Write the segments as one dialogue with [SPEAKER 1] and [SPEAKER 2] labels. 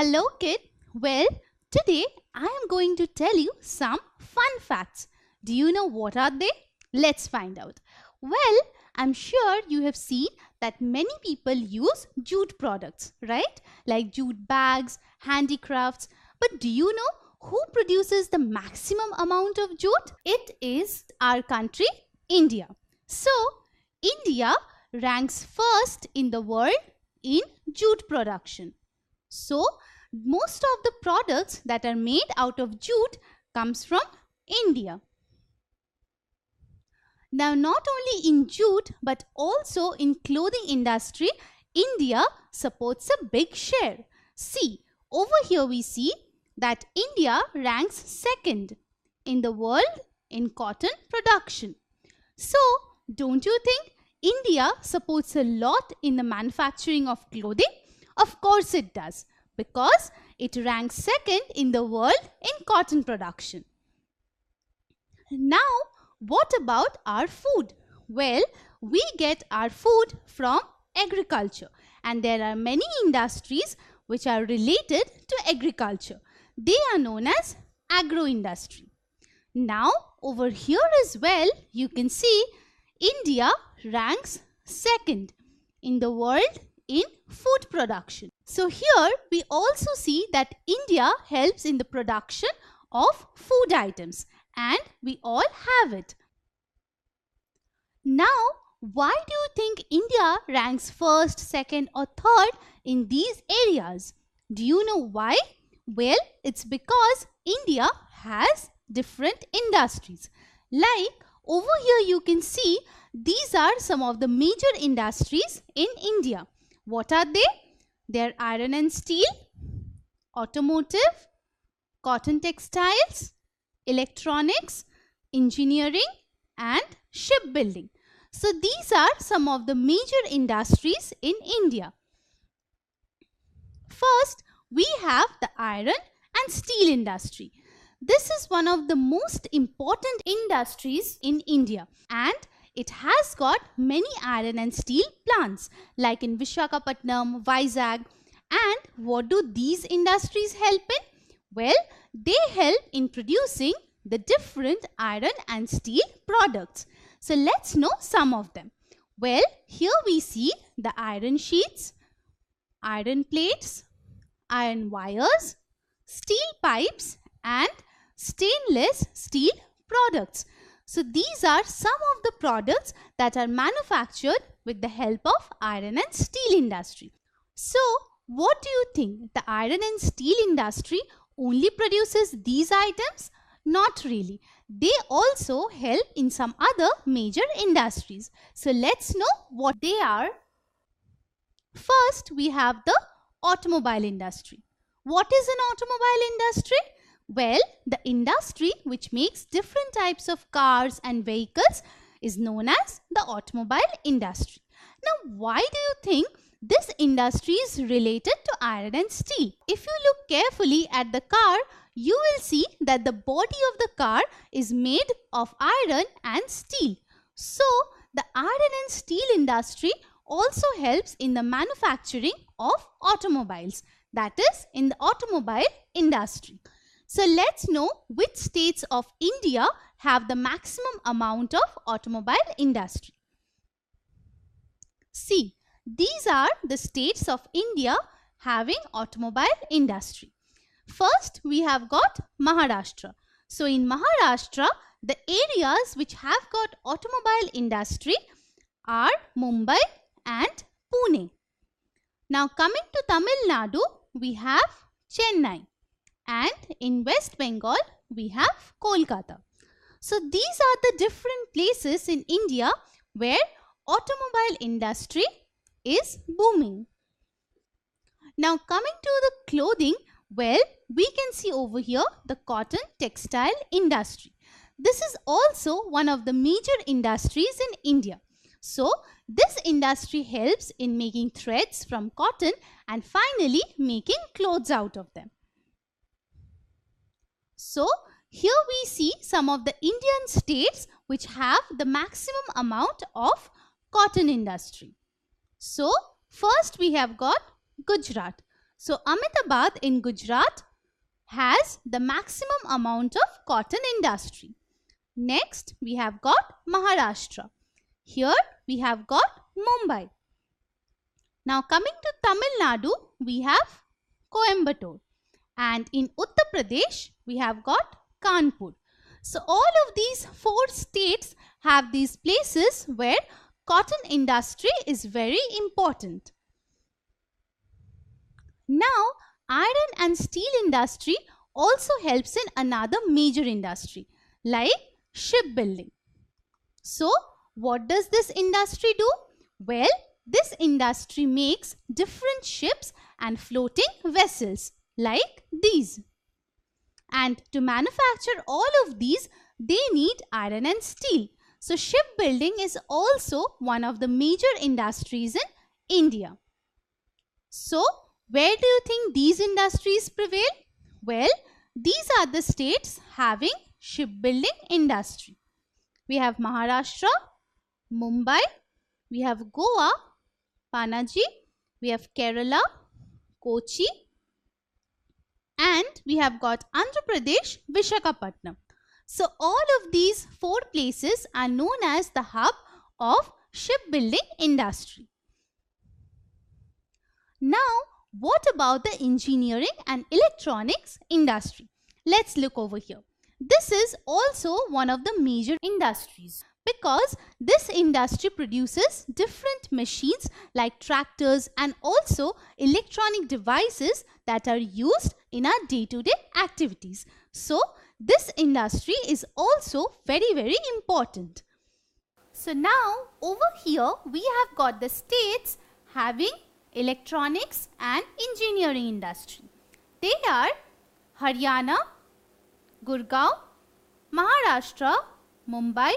[SPEAKER 1] Hello kid. Well, today I am going to tell you some fun facts. Do you know what are they? Let's find out. Well, I'm sure you have seen that many people use jute products, right? Like jute bags, handicrafts. But do you know who produces the maximum amount of jute? It is our country, India. So, India ranks first in the world in jute production. So, most of the products that are made out of jute comes from India. Now, not only in jute but also in clothing industry, India supports a big share. See, over here we see that India ranks second in the world in cotton production. So, don't you think India supports a lot in the manufacturing of clothing? Of course it does, because it ranks second in the world in cotton production. Now, what about our food? Well, we get our food from agriculture, and there are many industries which are related to agriculture. They are known as agro-industry. Now, over here as well, you can see India ranks second in the world in food production. So here we also see that India helps in the production of food items, and we all have it. Now, why do you think India ranks first, second or third in these areas? Do you know why? Well, it's because India has different industries. Like over here you can see these are some of the major industries in India. What are they? They are iron and steel, automotive, cotton textiles, electronics, engineering and shipbuilding. So these are some of the major industries in India. First, we have the iron and steel industry. This is one of the most important industries in India, and it has got many iron and steel plants like in Visakhapatnam, Vizag. And what do these industries help in? Well, they help in producing the different iron and steel products. So let's know some of them. Well, here we see the iron sheets, iron plates, iron wires, steel pipes and stainless steel products. So these are some of the products that are manufactured with the help of iron and steel industry. So what do you think? The iron and steel industry only produces these items? Not really. They also help in some other major industries. So let's know what they are. First, we have the automobile industry. What is an automobile industry? Well, the industry which makes different types of cars and vehicles is known as the automobile industry. Now, why do you think this industry is related to iron and steel? If you look carefully at the car, you will see that the body of the car is made of iron and steel. So, the iron and steel industry also helps in the manufacturing of automobiles, that is in the automobile industry. So let's know which states of India have the maximum amount of automobile industry. See, these are the states of India having automobile industry. First, we have got Maharashtra. So in Maharashtra, the areas which have got automobile industry are Mumbai and Pune. Now coming to Tamil Nadu, we have Chennai, and in West Bengal, we have Kolkata. So these are the different places in India where automobile industry is booming. Now coming to the clothing, well, we can see over here the cotton textile industry. This is also one of the major industries in India. So this industry helps in making threads from cotton and finally making clothes out of them. So here we see some of the Indian states which have the maximum amount of cotton industry. So first we have got Gujarat. So Ahmedabad in Gujarat has the maximum amount of cotton industry. Next, we have got Maharashtra. Here we have got Mumbai. Now coming to Tamil Nadu, we have Coimbatore. And in Uttar Pradesh, we have got Kanpur. So all of these 4 states have these places where cotton industry is very important. Now, iron and steel industry also helps in another major industry like shipbuilding. So, what does this industry do? Well, this industry makes different ships and floating vessels like these. And to manufacture all of these, they need iron and steel. So, shipbuilding is also one of the major industries in India. So, where do you think these industries prevail? Well, these are the states having shipbuilding industry. We have Maharashtra, Mumbai, we have Goa, Panaji, we have Kerala, Kochi, and we have got Andhra Pradesh, Visakhapatnam. So all of these 4 places are known as the hub of shipbuilding industry. Now, what about the engineering and electronics industry? Let's look over here. This is also one of the major industries because this industry produces different machines like tractors and also electronic devices that are used in our day-to-day activities. So, this industry is also very important. So, now over here we have got the states having electronics and engineering industry. They are Haryana, Gurgaon, Maharashtra, Mumbai,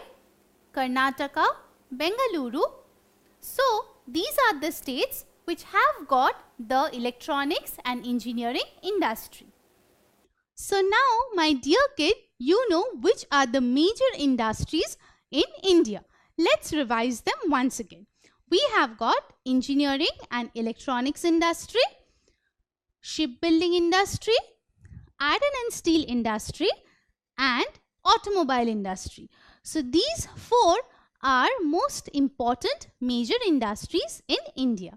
[SPEAKER 1] Karnataka, Bengaluru. So, these are the states which have got the electronics and engineering industry. So, now my dear kid, you know which are the major industries in India. Let's revise them once again. We have got engineering and electronics industry, shipbuilding industry, iron and steel industry, and automobile industry. So these 4 are most important major industries in India.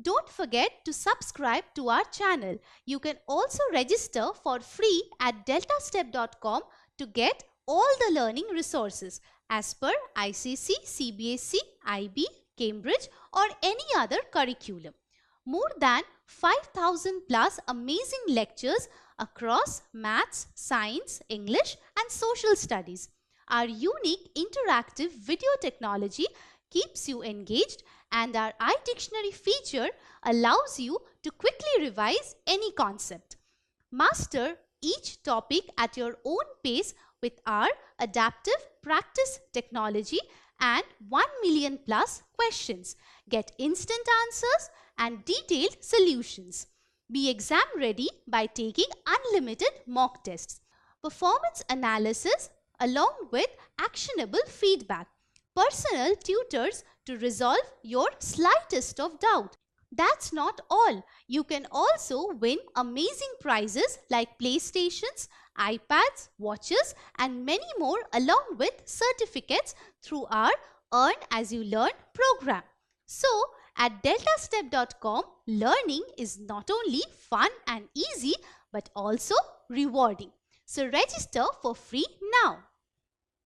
[SPEAKER 1] Don't forget to subscribe to our channel. You can also register for free at deltastep.com to get all the learning resources as per ICC, CBSE, IB, Cambridge or any other curriculum. More than 5,000 plus amazing lectures across maths, science, English and social studies. Our unique interactive video technology keeps you engaged and our iDictionary feature allows you to quickly revise any concept. Master each topic at your own pace with our adaptive practice technology and 1 million plus questions. Get instant answers and detailed solutions. Be exam ready by taking unlimited mock tests, performance analysis along with actionable feedback, personal tutors to resolve your slightest of doubt. That's not all. You can also win amazing prizes like PlayStations, iPads, watches and many more along with certificates through our Earn As You Learn program. So, at deltastep.com, learning is not only fun and easy but also rewarding. So, register for free now.